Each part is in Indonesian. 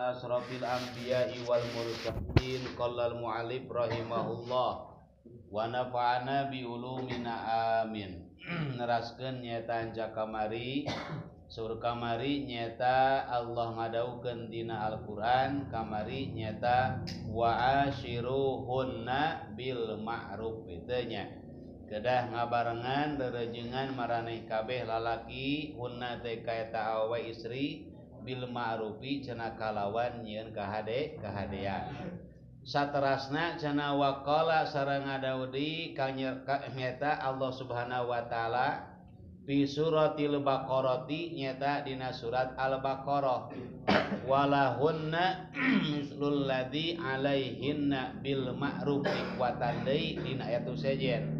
asrafil anbiya'i wal mursalin qala al mu'allif rahimahullah wa nafa'ana bi ulumina amin. Neraskeun nyata anca kamari sur kamari nyata Allah ngadaukeun dina Al-Qur'an kamari nyata wa ashiruhunna bil ma'ruf teh nya kedah ngabarengan rerejengan maraneh kabeh lalaki hunna teh kaeta awe istri bil ma'rufi cenah kalawan nyieun kahadean saterasna cenah waqala sareng ngadaudi nyata Allah Subhanahu wa taala fi suratil baqarati nyata dina surat al-baqarah walahunna mislul ladzi alaihinna bil ma'ruf ikwatan deui dina ayat sejen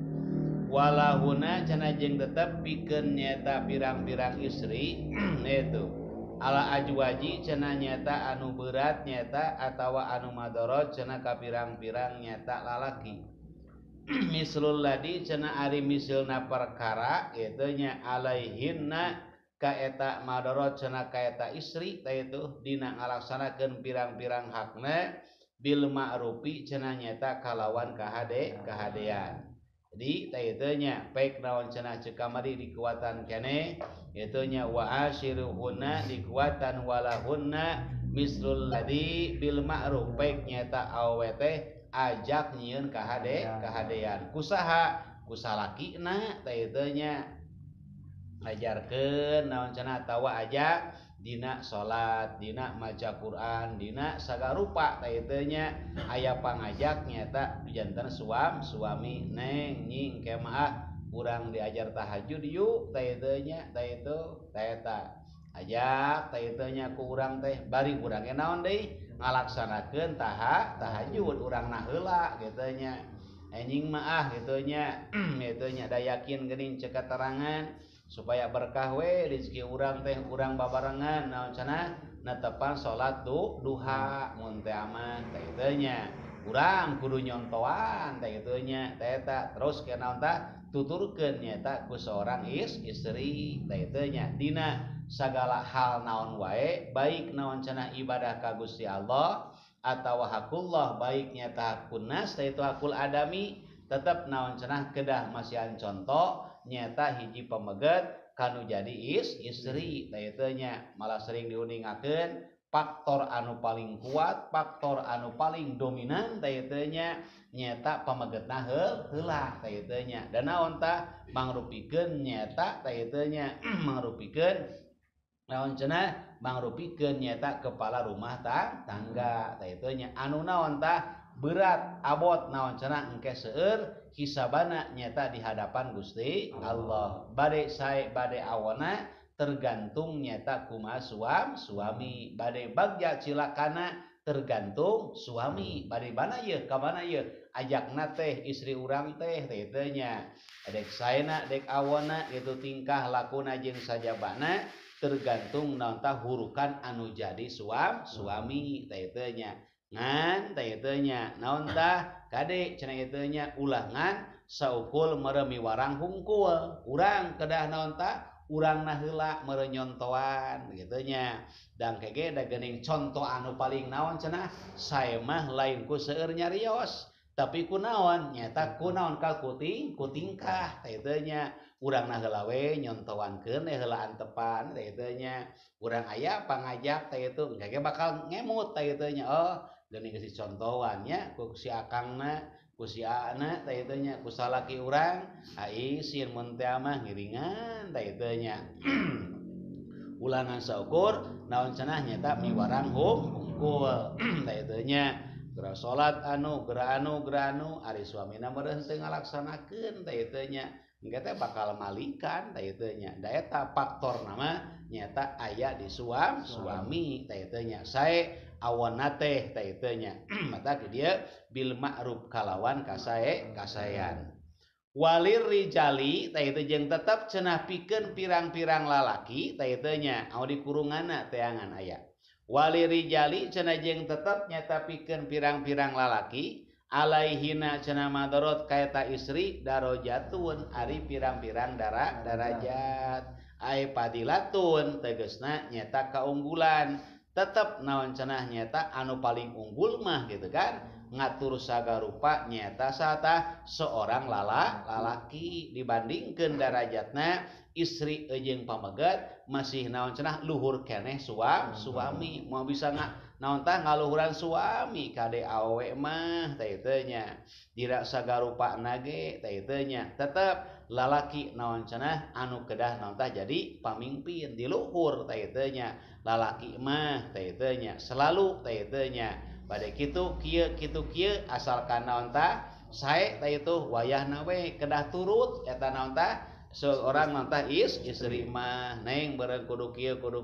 walahuna cenah jeung tetep pikeun nyata pirang-pirang istri itu ala ajwaji cenah nyata anu berat nyata atawa anu madorot cenah ka pirang-pirang nyata lalaki mislul ladzi cenah ari misilna perkara kitu nya alaihinna ka eta madorot cenah ka eta istri teh itu dina ngalaksanakeun pirang-pirang hakna bil ma'rufi cenah nyata kalawan kahadean. Jadi teh itu nya baik naon cenah ceuk kamari dikuatan keneh itu nya wa ashiruhunna dikuatan walahunna mislul ladzi bil ma'ruf baik nyata awe teh ajak nyieun kahadean kusaha kusalakina teh itu nya ngajarkeun naon cenah tawa ajak dina salat dina maca Quran dina sagarupa teh itu nya aya pangajak nyata janten suami neng nying kemaah urang diajar tahajud yuk teh itu nya teh itu teh eta ajak teh itu nya ku urang teh bari urang ge naon deui ngalaksanakeun tahajud urang na heula kitu nya nying maah kitu nya kitu nya da yakin geuning ceuk katerangan supaya berkah we rezeki urang teh urang babarengan naon cenah netepan salat duha mun teh aman teh kitu nya urang kudu nyontoan teh kitu nya teh eta terus kenaon tah tuturkeun nyata ku seorang istri teh kitu nya dina sagala hal naon wae baik naon cenah ibadah ka Gusti Allah atawa hakullah baik nyata hakun nas teh itu hakul adami tetep naon cenah kedah masihan contoh nyata hiji pameget kanu jadi istri teh itu nya malah sering diuningakeun faktor anu paling kuat faktor anu paling dominan teh itu nya nyata pamegetna heula teh itu nya dan naon tah mangrupikeun nyata teh itu nya mangrupikeun naon cenah mangrupikeun nyata kepala rumah tangga teh itu nya anu naon tah berat abot naon cenah engke seueur hisabana nyata di hadapan Gusti Allah bade sae bade awana tergantung nyata kumaha suami bade bagja cilakana tergantung suami bade mana ye ka mana ye ajakna teh istri urang teh teh nya dek saena dek awana itu tingkah lakuna jeung sajabana tergantung naon tah hurukan anu jadi suami teh nya ngan teh nya naon tah kade cenah itu nya ulangan saukul meremi warang hungkul urang kedah naon tah urang na heula mere nyontoan kitu nya dan kege da geuning conto anu paling naon cenah sae mah lain ku seueur nyarios tapi ku naon nyata ku naon ka kutingkah teh nya urang na heula we nyontoankeun heula antepan teh nya urang aya pangajak teh itu engke bakal ngemut teh nya oh geuning geus contoan nya ku si akangna ku si aana teh nya ku salaki urang ai sieun mun teh mah ngiringan teh nya ulangan saukur naon cenah nyata miwarang hungkul teh nya geura salat geura anu ari suamina meureun teu ngalaksanakeun teh nya engke teh bakal malikan teh nya da eta faktor nama nyata aya di suami teh nya sae awana teh nya mata ke dia bil ma'ruf kalawan kasaean walir rijali teh itu jeung tetep cenah pikeun pirang-pirang lalaki teh nya anu di kurunganna teangan aya walir rijali cenah jeung tetep nyata pikeun pirang-pirang lalaki alaihina cenah madorot kaeta istri darajatun ari pirang-pirang darajat ai padilatun tegasna nyata kaunggulan tetep naon cenah nyata anu paling unggul mah gitu kan ngatur sagarupa nyata sata seorang lalaki dibandingkeun derajatna istri jeung pamegat masih naon cenah luhur keneh suami mau bisa naon tah ngaluhuran suami kade awe mah teh teu nya dira sagarupana ge teh teu nya tetep lalaki naon cenah anu kedah naon tah jadi pamimpin di luhur teh teu nya lalaki mah teh teu nya selalu teh teu nya bade kitu kieu asalkan naon tah sae teh itu wayahna we kedah turut eta naon tah seorang nantah istri mah neng beureun kudu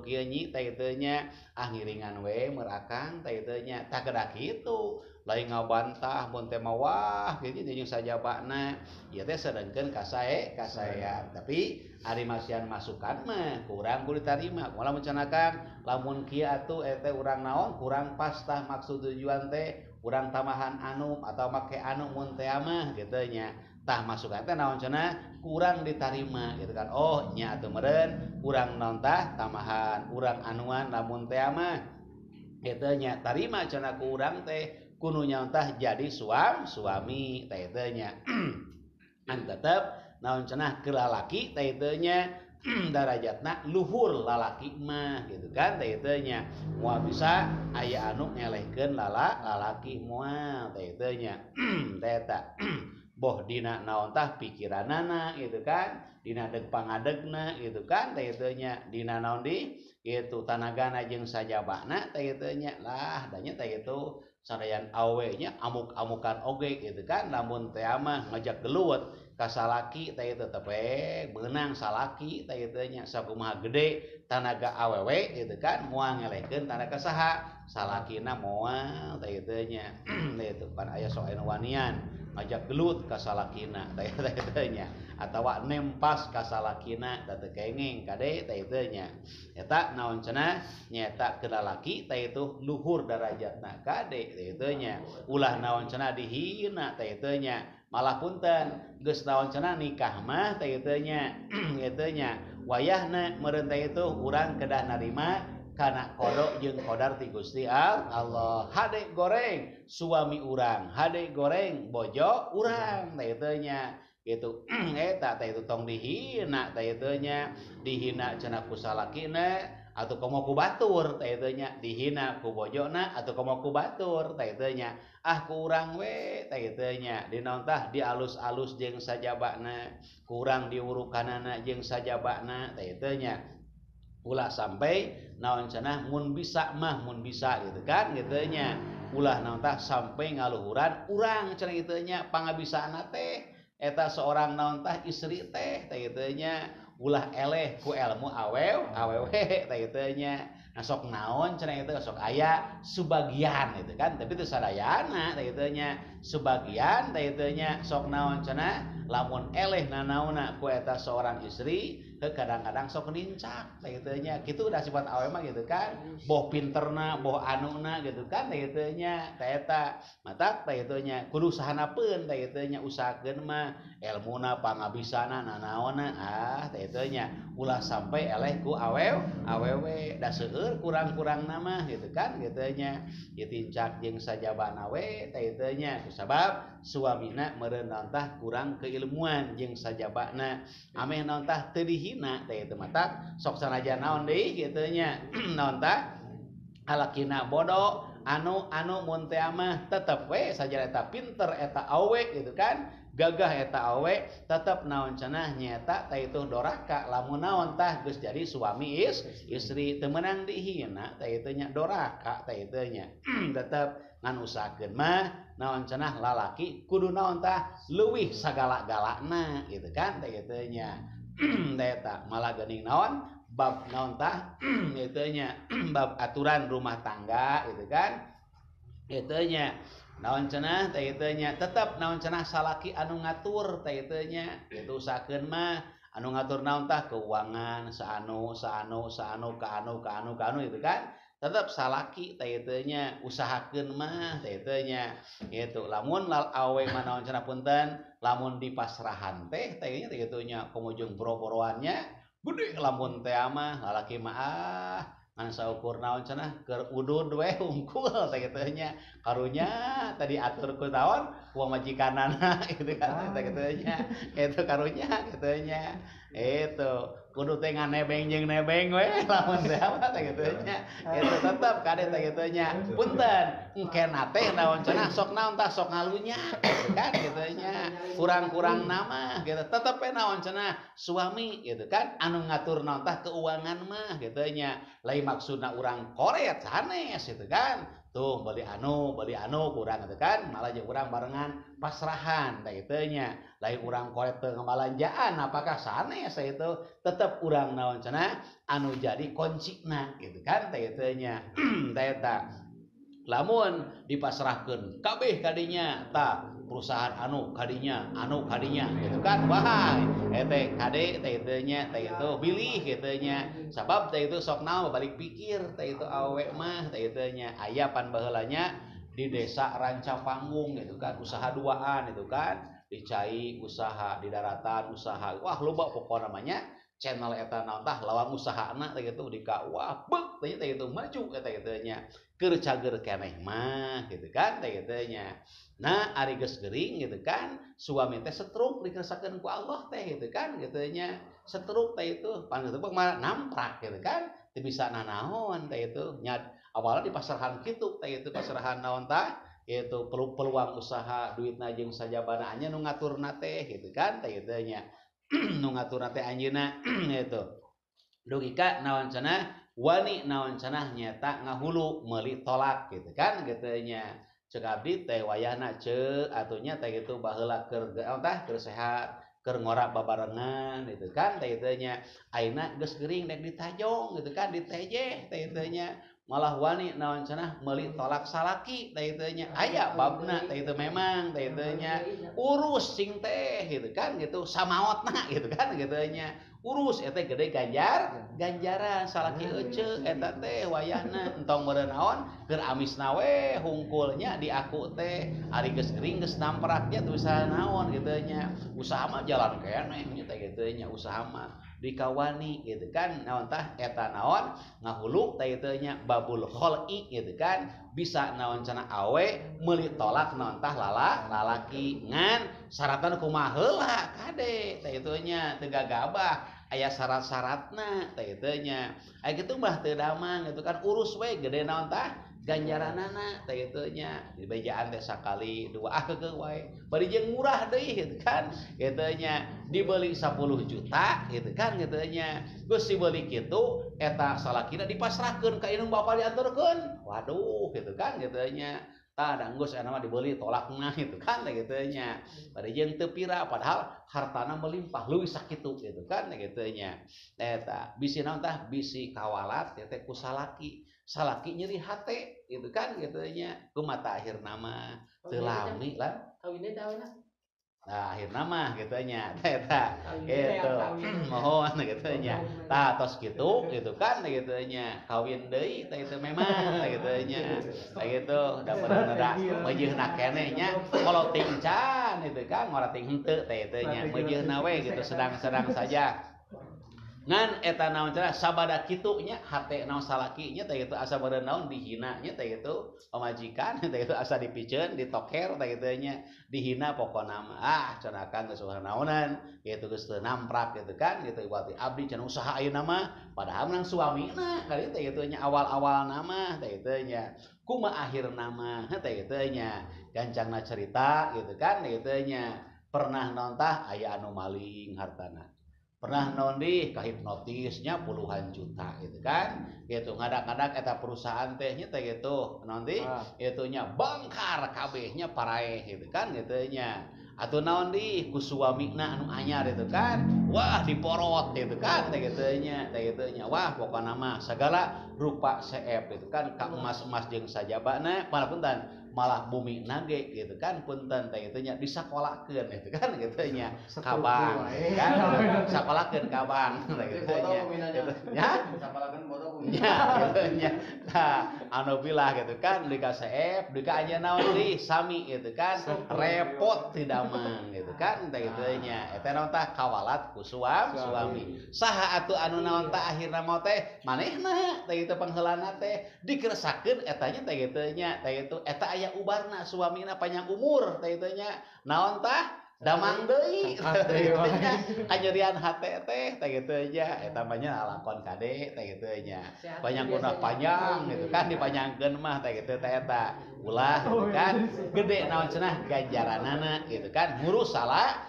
kieu nyi teh teu nya ngiringan we merakang teh teu nya tah kedah kitu lain ngabantah mun teh mawah kitu jeung sajabana ieu teh sedengkeun ka saean tapi ari masihan masukan mah kurang kudu ditarima ulah mencanakan lamun kieu atuh teh urang naon kurang pas tah maksud tujuan teh urang tamahan anu atau make anu mun teh mah kitu nya tah masukan teh naon cenah kurang ditarima gitu kan oh nya atuh meureun urang naon tah tamahan urang anuan lamun teh mah kitu nya tarima cenah ku urang teh kudu nyaon tah jadi suami teh teu nya an tetep naon cenah ke lalaki teh teu nya darajatna luhur lalaki mah gitu kan teh teu nya moal bisa aya anu ngelehkeun lalaki moal teh teu nya teh eta boh dina naon tah pikiranana gitu kan dina deg pangadegna gitu kan teh teu nya dina naon di kitu tanagana jeung sajabana teh teu nya lah da nya teh kitu sanajan awe nya amuk-amukan oge gitu kan lamun teh mah ngajak gelut ka salaki teh tetep beunang salaki teh teu nya sakumaha gede tanaga awewe gitu kan moal ngelehkeun tanaga saha salakina moal teh teu nya teh teu pan aya sok anu wanian ngajak gelut ka salakina teh teu nya atawa nempas ka salakina da teu kenging kade teh teu nya eta naon cenah nyata ke lalaki teh itu luhur derajatna kade teh teu nya ulah naon cenah dihina teh teu nya malah punten geus naon cenah nikah mah teh teu nya kitu nya wayahna meureun teh itu urang kedah narima kana kodok jeung kodar ti Gusti Allah hade goreng suami urang hade goreng bojo urang teh teu nya gitu eta teh itu tong dihina teh teu nya dihina cenah ku salakina atau komo ku batur teh teu nya dihina ku bojona atau komo ku batur teh teu nya ku urang we teh teu nya dinaon tah dialus-alus jeung sajabana kurang diurukanana jeung sajabana teh teu nya ulah sampai naon cenah mun bisa gitu kan gitu nya ulah naon tah sampai ngaluhuran urang cenah kitu nya pangabisaana teh eta seorang naon tah istri teh kitu nya ulah eleh ku ilmu awewe teh kitu nya nah sok naon cenah itu sok aya sebagian gitu kan tapi teu sadayana teh kitu nya sebagian teh kitu nya sok naon cenah lamun eleh nanaonna ku eta seorang istri kadang-kadang sok nincak teh kitu nya kitu udah sifat awe mah gitu kan boh pinterna boh anuna gitu kan teh kitu nya teh eta matak teh kitu nya kudu usahanapeun teh kitu nya usahakeun mah ilmuna pangabisana nanaonna teh kitu nya ulah sampai eleh ku awewe da seueur kurang-kurang nama gitu kan kitu nya ditincak jeung sajabana we teh kitu nya kusabab suamina meureun naon tah kurang keilmuan jeung sajabana ameh naon tah teu dihina teh itu matak sok sanajan naon deui kitu nya naon tah alakina bodoh anu mun teh mah tetep we saja eta pinter eta awe gitu kan gagah eta awe tetep naon cenah nyata teh itu doraka lamun naon tah geus jadi suami istri teu meunang dihina teh itu nya doraka teh itu nya tetep ngan usahakeun mah naon cenah lalaki kudu naon tah leuwih sagala-galana gitu kan teh itu nya eta malah geuning naon bab naon tah kitu nya bab aturan rumah tangga gitu kan kitu nya naon cenah teh kitu nya tetep naon cenah salaki anu ngatur teh kitu nya kitu usahakeun mah anu ngatur naon tah keuangan saanu ka anu gitu kan tetep salaki teh kitu nya usahakeun mah teh kitu nya kitu lamun awe mah naon cenah punten lamun dipasrahan teh nya teh kitu nya kumujung boro-boroannya gede lamun teh mah lalaki mah ngan saukur naon cenah keur udud we hungkul teh kitu nya karunya tadi atur ku naon ku majikanana gitu kan teh kitu nya itu karunya kitu nya itu kudu teh nganebeng jeung nebeng we lamun teh apa teh kitu nya itu tetep kade teh kitu nya punten engkena teh naon cenah sok naon tah sok ngalunya gitu kan kitu nya kurang-kurang nama gitu tetep we naon cenah suami gitu kan anu ngatur naon tah keuangan mah gitu nya lain maksudna urang koret sanes gitu kan tuh beli anu kurang gitu kan malah jeung urang barengan pasrahan tah kitu nya lain urang koret teu ngabalanjaan apakah sanes itu tetep urang naon cenah anu jadi kuncina gitu kan tah kitu nya tah eta lamun dipasrahkeun kabeh kadinya tah perusahaan anu kadinya gitu kan wah teh kade teh itu nya teh itu pilih gitu nya sabab teh itu sok naon balik pikir teh itu awe mah teh itu nya aya pan baheulanya di desa Rancapanggung gitu kan usaha duaan itu kan dicai usaha di daratan usaha wah loba pokok namanya channel eta naon tah lawang usahana teh gitu di ka wah beuk teh itu maju teh itu nya keur cager keneh mah gitu kan teh gitu nya nah ari geus gering gitu kan suami teh setruk dikesakeun ku Allah teh gitu kan gitu nya setruk teh itu pangeuteup mah namprak gitu kan teu bisa nanaon teh itu nya awalna di pasarahan kitu teh itu pasarahan naon tah itu peluang usaha duitna jeung sajabana nya nu ngaturna teh gitu kan teh gitu nya nu ngaturna teh anjeunna gitu dugi ka naon cenah wani naon cenah nyata ngahulu meuli tolak gitu kan gitu nya ceuk abdi teh wayahna ceuk atunya teh gitu baheula keur tah keur sehat keur ngora babarengan gitu kan teh itu nya ayeuna geus geuring dek ditajong gitu kan ditejeh teh itu nya malah wani naon cenah meuli tolak salaki teh itu nya aya babna teh itu memang teh itu nya urus sing teh gitu kan gitu samaotna gitu kan gitu nya urus eta gede ganjaran salaki ece eta teh wayahna entong meureun naon keur amisna we hungkulnya di aku teh ari geus gering geus namprak nya teu bisa naon gitu nya usaha mah jalan keneh nya teh kitu nya usaha mah dikawani gitu kan naon tah eta naon ngahulu teh kitu nya babul khol'i gitu kan bisa naon cenah awe meuli tolak naon tah lalaki ngan syaratan kumaha heula kade teh kitu nya teu gagabah aya syarat-syaratna teh kitu nya aya kitu mah teu damang gitu kan urus we gede naon tah ganjaranana teh kitu nya dibejaan teh sakali dua keukeuh wae bari jeung murah deui gitu kan kitu nya dibeli 10 juta gitu kan kitu nya geus dibeli kitu eta salakina dipasrahkeun ka indung bapa dianturkeun waduh gitu kan kitu nya tah danggus aya mah dibeli tolakna gitu kan teh kitu nya bari jeung teu pira padahal hartana melimpah leuwih sakitu gitu kan teh kitu nya eta bisi naon tah bisi kawalat teh ku salaki nyeri hate gitu kan gitu nya kumaha akhirna mah teu lami lah kawinna teh nah akhirna mah gitu nya eta gitu mohon gitu nya tah tos kitu gitu kan gitu nya kawin deui teh itu memang teh gitu nya teh gitu da beunada meujeunna keneh nya koloting can itu kan ngolating henteu teh itu nya meujeunna we gitu sedang-sedang saja ngan eta naon cenah sabada kitu nya hate naon salaki nya teh kitu asa beureun naon dihina nya teh kitu pamajikan teh kitu asa dipiceun ditoker teh kitu nya dihina pokona mah cenah kang geus usaha naonan kitu geus teu namprak gitu kan gitu berarti abdi cenah usaha ayeuna mah padahal menang suamina kali teh kitu nya awal-awal nama teh kitu nya kumaha akhirna mah teh kitu nya gancangna cerita gitu kan kitu nya pernah naon tah aya anu maling hartana pernah naon di kahipnotisnya puluhan juta gitu kan gitu ngadak-ngadak eta perusahaan teh nya teh gitu naon di itu nya bangkar kabehnya paraeh gitu kan gitu nya atuh naon di ku suamina anu anyar itu kan wah diporot gitu kan teh gitu nya wah pokona mah segala rupa seep itu kan ka emas-emas jeung sajabana parapunten malah bumi nage gitu kan punten teh itu nya disakolahkeun gitu kan gitu nya kabang kan sakolahkeun kabang teh gitu nya nya sakolahkeun foto nya gitu nya anu bilah gitu kan di KCF di anya naon deui sami gitu kan repot tidak mang gitu kan teh gitu nya eta naon tah kawalat ku suami saha atuh anu naon tah akhirna mah teh manehna teh itu pangheulana teh dikeresakeun etanya teh gitu nya teh itu eta aya ubarna suamina panjang umur teh itu nya naon tah damang deui kanyerian hate teh gitu aja eta mah nya lakon kade teh gitu nya panjang kunah panjang gitu kan dipanjangkeun mah teh gitu teh eta ulah gitu kan gede naon cenah ganjaranana gitu kan ngurus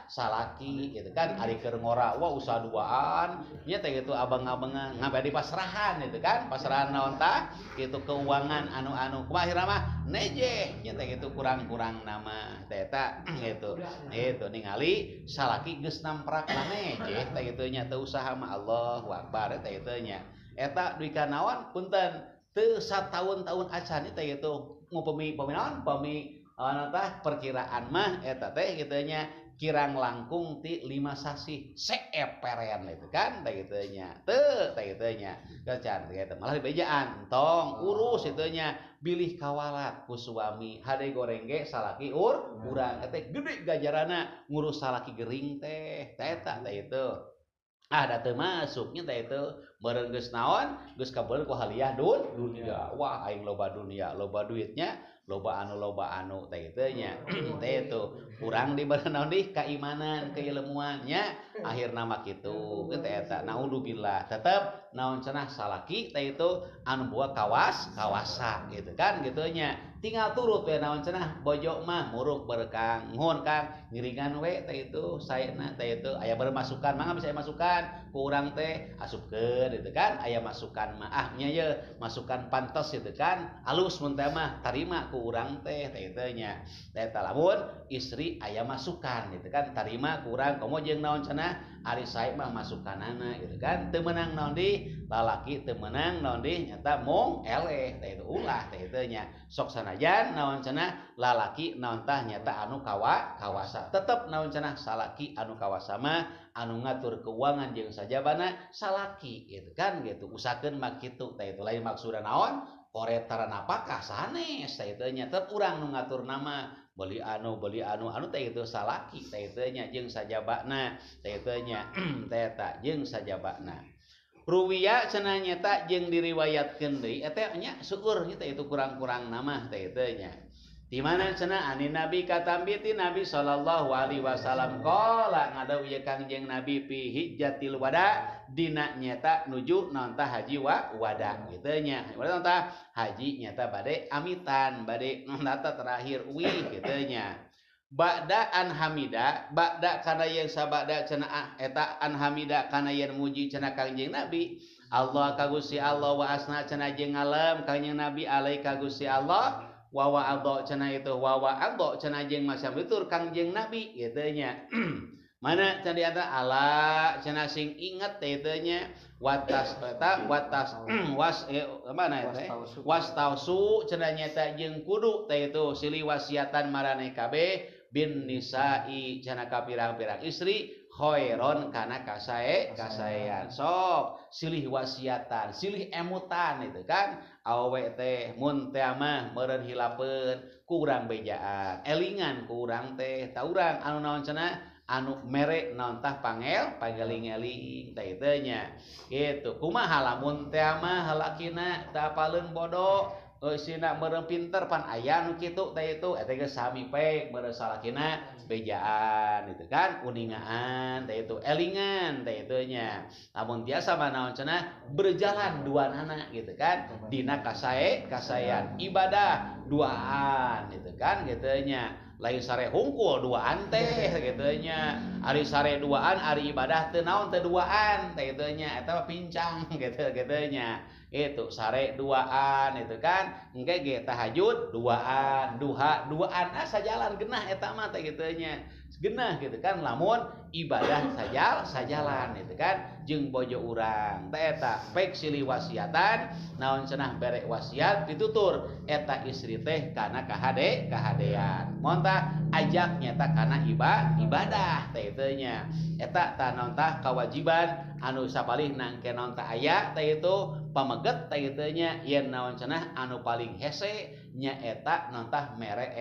salaki gitu kan ari keur ngora wah usaha duaan nya teh gitu abang-abangan ngabadi pasrahan gitu kan pasrahan naon tah gitu keuangan anu kumaha mah nejeh nya teh gitu kurang-kurang nama teh eta gitu itu ningali salaki geus namprak nejeh teh kitu nya teu usaha mah Allahu Akbar teh kitu nya eta duy ka naon punten teu sataun-taun acan teh kitu ngupami naon pami anu tah perkiraan mah eta teh kitu nya kirang langkung ti 5 sasi seeperen itu kan teh kitu nya teu teh kitu nya gacan teh malah dibejaan tong urus itu nya bilih kawalat ku suami hade goreng ge salaki urang eta gede gajarana ngurus salaki gering teh eta teh itu ada teu masuknya teh itu meureun geus naon geus kabeul ku haliah dunia wah aing loba dunia loba duitnya loba anu teh kitu nya teh itu kurang dibere naon deui keimanan keilmuannya akhirna mah kitu teh eta naudzubillah tetep naon cenah salaki teh itu anu boga kawasa gitu kan gitu nya tinggal turut we naon cenah bojo mah muruk berkang nuhun Kang ngiringan we teh itu saena teh itu aya bermasukan mangga bisa masukan ku urang teh asupkeun gitu kan aya masukan mah nya ye masukan pantos gitu kan alus mun teh mah tarima ku urang teh itu nya teh eta lamun istri aya masukan gitu kan tarima ku urang komo jeung naon cenah ari sae mah masukanana gitu kan teu meunang naon deui lalaki teu meunang naon deui nyata mung eleh teh itu ulah teh itu nya sok sanajan naon cenah lalaki naon tah nyata anu kawasa tetep naon cenah salaki anu kawasa mah anu ngatur keuangan jeung sajabana salaki gitu kan gitu usahakeun mah kitu teh itu lain maksudna naon koretaran apakah sanes teh itu nya tetep urang nu ngatur nama beli anu teh itu salaki teh itu nya jeung sajabana teh itu nya teh eta jeung sajabana ruwiya cenah nyata jeung diriwayatkeun deui eta nya syukur teh itu kurang-kurang nama teh itu nya di mana cenah ani nabi katambi ti nabi sallallahu alaihi wasallam qala ngadawi kangjeng nabi fi hijjatil wada dina nyata nuju naon tah haji wada kitu nya naon tah haji nyata bade amitan bade nata terakhir wih kitu nya ba'da an hamida ba'da kana yang sabada cenah eta an hamida kana yang muji cenah kangjeng nabi Allah kagusti Allah wa asna cenah jeung ngalem kangjeng nabi alai kagusti Allah wawa ado cenah itu wawa ado cenah jeung masam tutur kangjeng nabi kitu nya mana cenah dianta ala cenah sing inget teh teh nya watas eta watas mana teh wastausu cenah nyata jeung kudu teh itu silih wasiatan maraneh kabeh bin nisa'i cenah ka pirang-pirang istri khairon kana kasaean sok silih wasiatan silih emutan itu kan awe teh mun teh mah meureun hilapeun ku urang bejaan elingan ku urang teh ta urang anu naon cenah anu mere naon tah pangeling-eling teh teh nya kitu kumaha lamun teh mah halakina teu apaleun bodoh sina meureun pinter pan aya nu kitu teh itu eta geus sami pek meureun salakina bejaan itu kan uningaan teh itu elingan teh itu nya lamun biasa mah naon cenah berjalan duanana gitu kan dina kasaean ibadah duaan gitu kan gitu nya lain sare hungkul duaan teh gitu nya ari sare duaan ari ibadah teu naon teu duaan teh itu nya eta pincang gitu nya itu sare duaan itu kan engke ge tahajud duaan duha duaan asa jalan genah eta mah teh kitu nya genah gitu kan lamun ibadah sajalan gitu kan jeung bojo urang teh eta pek silih wasiatan naon cenah bere wasiat pitutur eta istri teh kana kahadean mun tah ajak nyata kana ibadah teh teu nya eta tah naon tah kawajiban anu sapalih nangke naon tah aya teh itu pameget teh teu nya yen naon cenah anu paling hese nya eta naon tah mere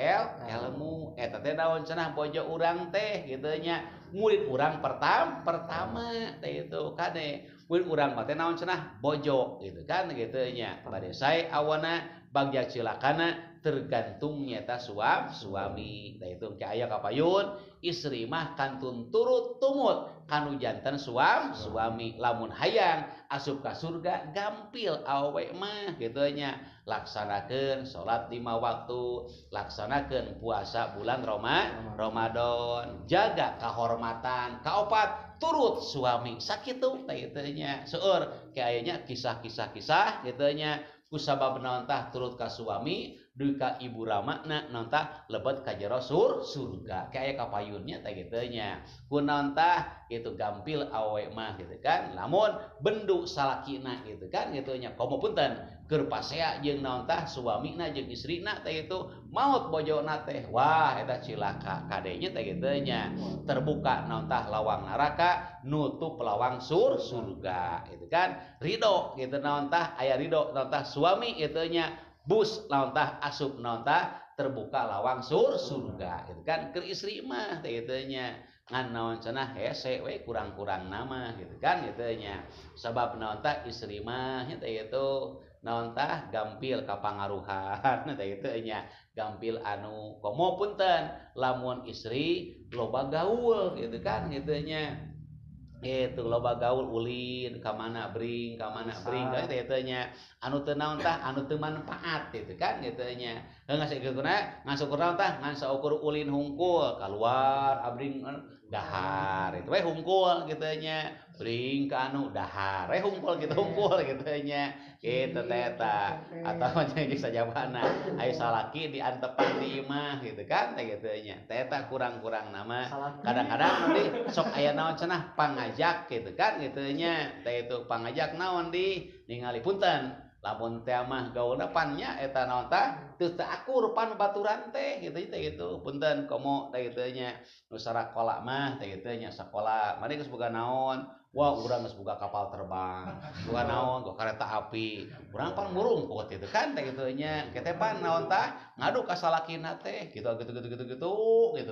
ilmu eta teh naon cenah bojo urang teh gitu nya murid urang pertama teh itu kade murid urang mah teh naon cenah bojo gitu kan gitu nya bade sae awana bagja cilakana tergantung nyata suami teh itu ke aya kapayun istri mah kantun turut tumut kanu janten suami lamun hayang asup ka surga gampil awe mah gitu nya laksanakeun salat 5 waktu laksanakeun puasa bulan Ramadan jaga kahormatan kaopat turut suami sakitu teh teu nya seueur ke aya nya kisah-kisah kitu nya kusabab naon tah turut ka suami duit ka ibu ramakna naon tah lebet ka jero surga ke aya kapayunnya teh kitu nya kun naon tah kitu gampil awe mah gitu kan lamun bendu salakina gitu kan kitu nya komo punten keur pasea jeung naon tah suamina jeung istrina teh itu maot bojona teh wah eta cilaka kadenya teh kitu nya terbuka naon tah lawang neraka nutup lawang surga gitu kan ridho gitu naon tah aya ridho naon tah suami kitu nya bus naon tah asup naon tah terbuka lawang surga gitu kan keur istri mah teh kitu nya ngan naon cenah hese we kurang-kurang nama gitu kan gitu nya sabab naon tah istri mah teh itu naon tah gampil kapangaruhan teh kitu nya gampil anu komo punten lamun istri loba gaul gitu kan gitu nya itu loba gaul ulin ka mana bring kan teh nya anu teu naon tah anu teu manfaat gitu kan gitu nya geus saeukeurna ngan syukur naon tah ngan saukur ulin hungkul kaluar abring dahar itu we hungkul gitu nya bring ka anu dahar we hungkul gitu nya kitu teh eta atawa jeung sajabana aya salaki diantepan di imah gitu kan teh gitu nya teh eta kurang-kurang nama kadang-kadang nanti sok aya naon cenah pangajak gitu kan gitu nya teh itu pangajak naon di ningali punten lamun teh mah gaulna pan nya eta naon tah teu akur pan baturan teh gitu punten komo teh kitu nya nu sarakola mah teh kitu nya sakola mari geus boga naon wah urang geus boga kapal terbang boga naon boga kareta api urang pan ngurungkut gitu kan teh kitu nya kete pan naon tah ngadu ka salakina teh gitu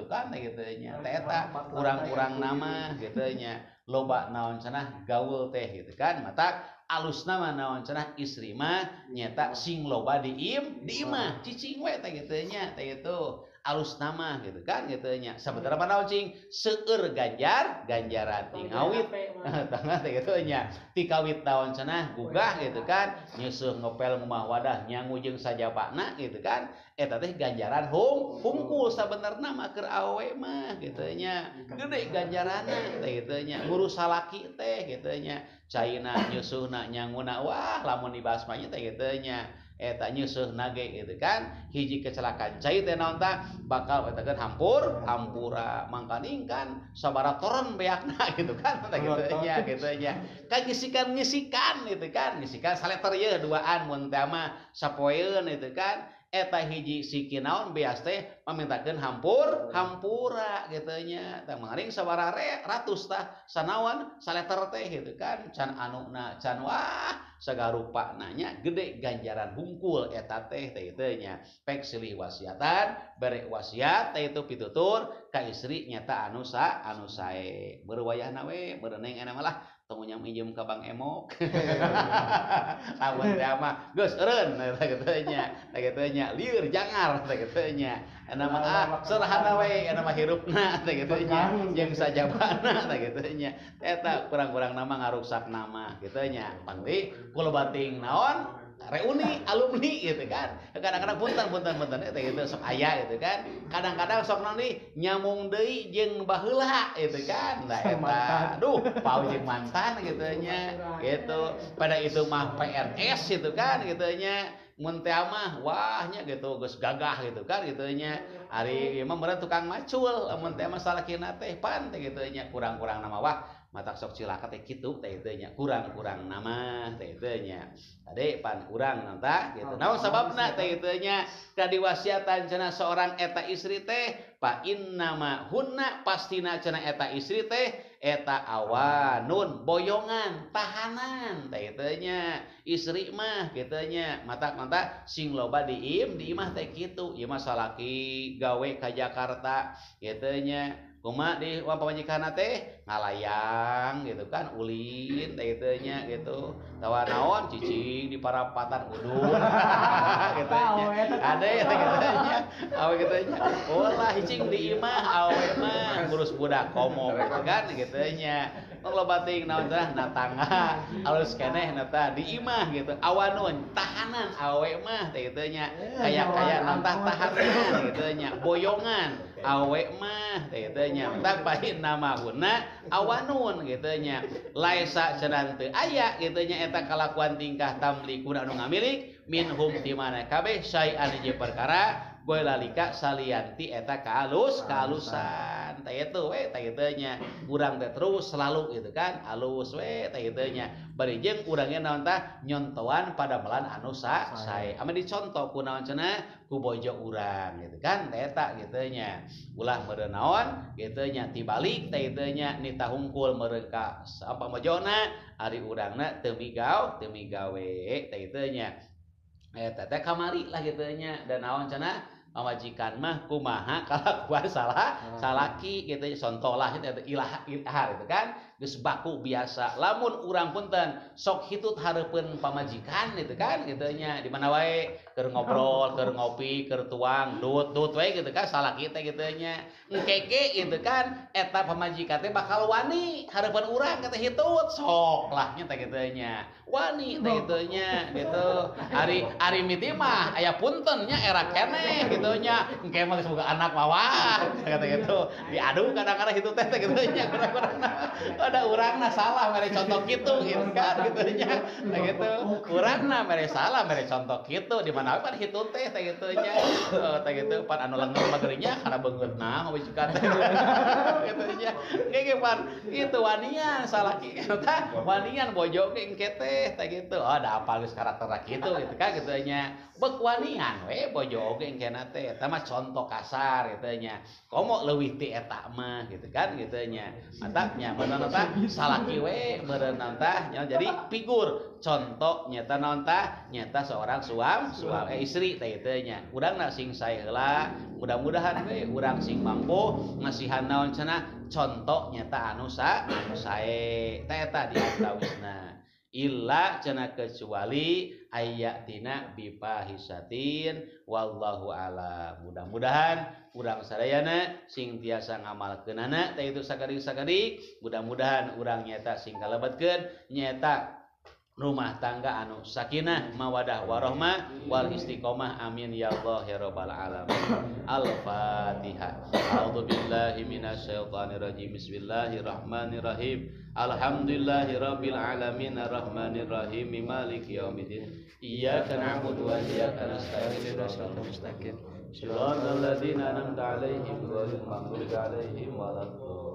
kan teh kitu nya teh eta urang-urang nama gitu nya loba naon cenah gaul teh gitu kan matak alusna mah naon cenah istri mah nyata sing loba di imah cicing we teh kitu nya teh itu alusna mah gitu kan gitu nya sabetara naon cing seueur ganjaran tingawit tangga teh kitu nya ti kawit naon cenah gugah gitu kan nyeusuh ngepel ngumah wadah nyangu jeung sajabana gitu kan eta teh ganjaran hungkul sabenerna mah keur awe mah gitu nya gede ganjaranna teh kitu nya ngurus salaki teh gitu nya caina nyusuhna nyanguna wah lamun dibahas mah teh kitu nya eta nyusuhna ge gitu kan hiji kecelakaan cai teh naon tah bakal eta kan hampura mangkaning kan sabaraha toron beakna gitu kan teh gitu nya kan ngisikan gitu kan ngisikan saleter ye duaan mun teh mah sapoeun gitu kan eta hiji siki naon beas teh pamintakeun hampura gitu nya tah mangaring sabaraha ratus tah sanaon saleter teh gitu kan can anuna can wah sagarupa nanya gede ganjaran hungkul eta teh kitu nya pek silih wasiatan bere wasiat teh itu pitutur ka istri nyata anu sae beur wayahna we beur neng ena mah tong nyam minjem ka Bang Emok lamun teh mah geus eureun teh kitu nya lieur jangar teh kitu nya ena mah serahana we ena mah hirupna teh kitu nya jeung sajabana teh kitu nya eta kurang-kurang nama ngaruksak nama kitu nya pangti kula bating naon reuni alumni gitu kan kadang-kadang punten eta gitu sok aya gitu kan kadang-kadang sok naon deui nyamung deui jeung baheula gitu kan da eta duh pau jeung mantan gitu nya gitu pada itu mah PNS gitu kan gitu nya mun teh mah wahnya gitu geus gagah gitu kan gitu nya ari ieu mah meureun tukang macul mun teh mah salakina teh pan teh gitu nya kurang-kurang nama wah matak sok cilaka teh kitu teh teu nya kurang-kurang nama teh teu nya tadi pan urang nanta gitu naon sababna teh teu nya kadiwasiatan cenah seorang eta istri teh fa innama hunna pastina cenah eta istri teh eta awanun boyongan tahanan teh teu nya istri mah kitu nya matak sing loba di imah teh kitu ieu mah salaki gawe ka Jakarta kitu nya kumaha di pamajikanna teh ngalayang gitu kan ulin teh kitu nya gitu tawa naon cicing di parapatan udun gitu nya ade teh kitu nya awe kitu nya ulah cicing di imah awe mah ngurus budak komo gitu kan gitu nya loba teuing naon teh na tangga alus keneh eta di imah gitu awanun tahanan awe mah teh kitu nya kaya naon tah tahanan gitu nya boyongan awe mah teh kitu nya tak bahin nama guna awanun gitu nya laisa cenah teu aya gitu nya eta kalakuan tingkah tamlikuna anu ngamilik minhum di mana kabeh syai'an hiji perkara goilalika salianti eta kaalusan teh itu we teh kitu nya urang teh terus selalu gitu kan alus we teh kitu nya bari jeung urang ge naon tah nyontoan pada melan anu sae ame dicontoh ku naon cenah ku bojo urang gitu kan teh eta kitu nya ulah meureun naon kitu nya tibalik teh kitu nya nita hungkul meureun ka apa bojona ari urangna teu migawe teh kitu nya eta teh kamari lah kitu nya dan naon cenah pamajikan mah kumaha kalakuan salaki gitu contohlah itu ilahar itu kan geus baku biasa lamun urang punten sok hitut hareupeun pamajikan gitu kan gitu nya di mana wae keur ngobrol keur ngopi keur tuang dut wae gitu kan salaki teh gitu nya engkeke gitu kan eta pamajikan teh bakal wani hareupeun urang teh hitut sok lah nya teh gitu nya wani teh gitu nya gitu ari miti mah aya punten nya era keneh gitu nya engke mah semoga anak mawah kata gitu diadu kadang-kadang itu teh gitu nya kurang-kurang ada urangna salah mere contoh kitu gitu kan gitu nya teh gitu urangna mere salah mere contoh kitu di mana pan hitu teh gitu nya teh gitu pan anu leungit magerinya kana beungeutna majikan gitu nya ge pan itu wanian salah kitu tah wanian bojo ge engke teh gitu oh da apal geus karakter kitu gitu kan gitu nya beuk wanian we bojo ge engke na teh eta mah contoh kasar gitu nya komo leuwih ti eta mah gitu kan gitu nya matanya meureun tah salaki we meureun tah jadi figur contoh nyata naon tah nyata seorang suami istri teh kitu nya urangna sing sae heula mudah-mudahan we urang sing mampu ngasihan naon cenah contoh nyata anu sae teh eta diantawisna illa cenah kecuali ayatina bifahisatin wallahu alam mudah-mudahan urang sadayana sing tiasa ngamalkeunana teh itu sagadik-sagadik mudah-mudahan urang nyata sing kalebetkeun nyata rumah tangga anu sakinah mawadah warahmah wal istiqomah amin ya Allah ya rabbal alamin al-fatihah a'udzu billahi minasyaitonir rajim bismillahirrahmanirrahim alhamdulillahi rabbil alamin arrahmanir rahim maliki yaumiddin iyyaka na'budu wa iyyaka nasta'in ihdinas siratal mustaqim shiratal ladzina an'amta 'alaihim ghairil maghdubi 'alaihim waladdallin